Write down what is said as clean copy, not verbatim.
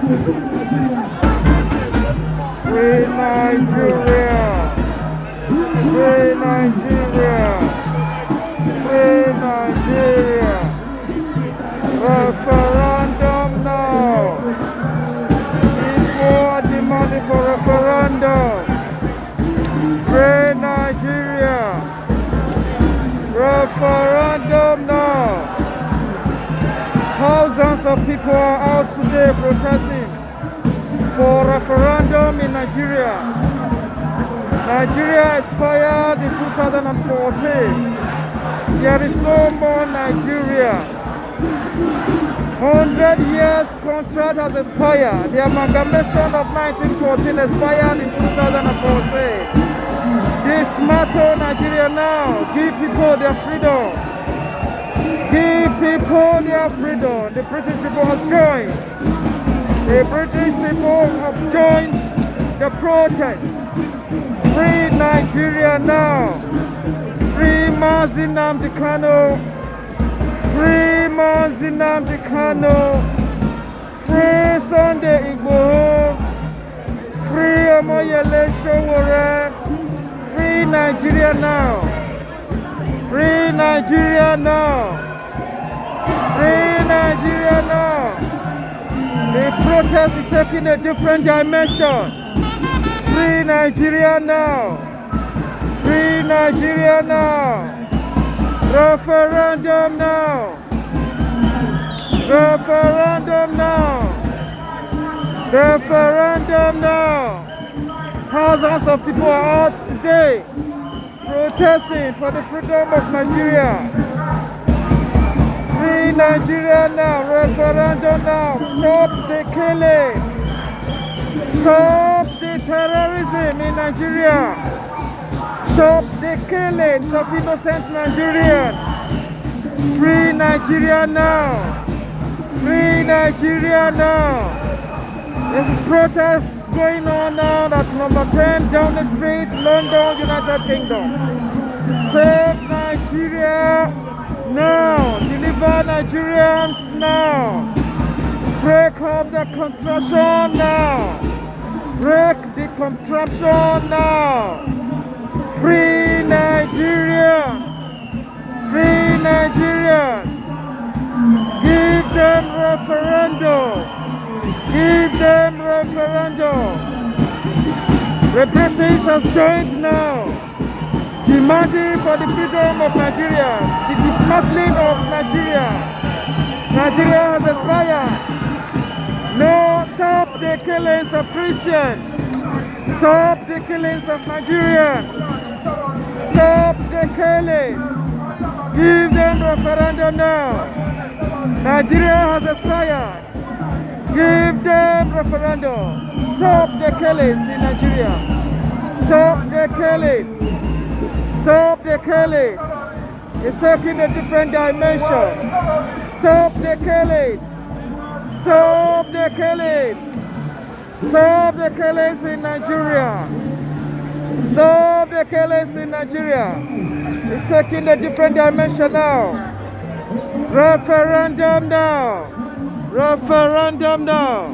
Free Nigeria! Free Nigeria! Free Nigeria! Referendum now! People are demanding for referendum! Free Nigeria! Referendum now! Thousands of people are out today protesting for referendum in Nigeria. Nigeria expired in 2014. There is no more Nigeria. 100 years contract has expired. The amalgamation of 1914 expired in 2014. Dismantle Nigeria now. Give people their freedom. Give people their freedom. The British people has joined. The British people have joined the protest. Free Nigeria now. Free Mazi Nnamdi Kanu. Free Mazi Nnamdi Kanu. Free Sunday Igboho. Free Omoyele Sowore. Free Nigeria now. Free Nigeria now. Free Nigeria now. The protest is taking a different dimension. Free Nigeria now. Free Nigeria now. Referendum now. Referendum now. Referendum now. Thousands of people are out today protesting for the freedom of Nigeria. Free Nigeria now. Referendum now. Stop the killings. Stop the terrorism in Nigeria. Stop the killings of innocent Nigerians. Free Nigeria now. Free Nigeria now. There's protests going on now. That's number 10 Downing Street, London, United Kingdom. Save Nigeria now. Deliver Nigerians now. Break up the contraption now. Break the contraption now. Free Nigerians. Free Nigerians. Give them referendum. Give them referendum. The British has joined now, demanding for the freedom of Nigerians, the dismantling of Nigeria. Nigeria has expired. No, stop the killings of Christians. Stop the killings of Nigerians. Stop the killings. Give them referendum now. Nigeria has expired. Give them referendum. Stop the killings in Nigeria. Stop the killings. Stop the killings. It's taking a different dimension. Stop the killings. Stop the killings. Stop the killings in Nigeria. Stop the killings in Nigeria. It's taking a different dimension now. Referendum now. Referendum now.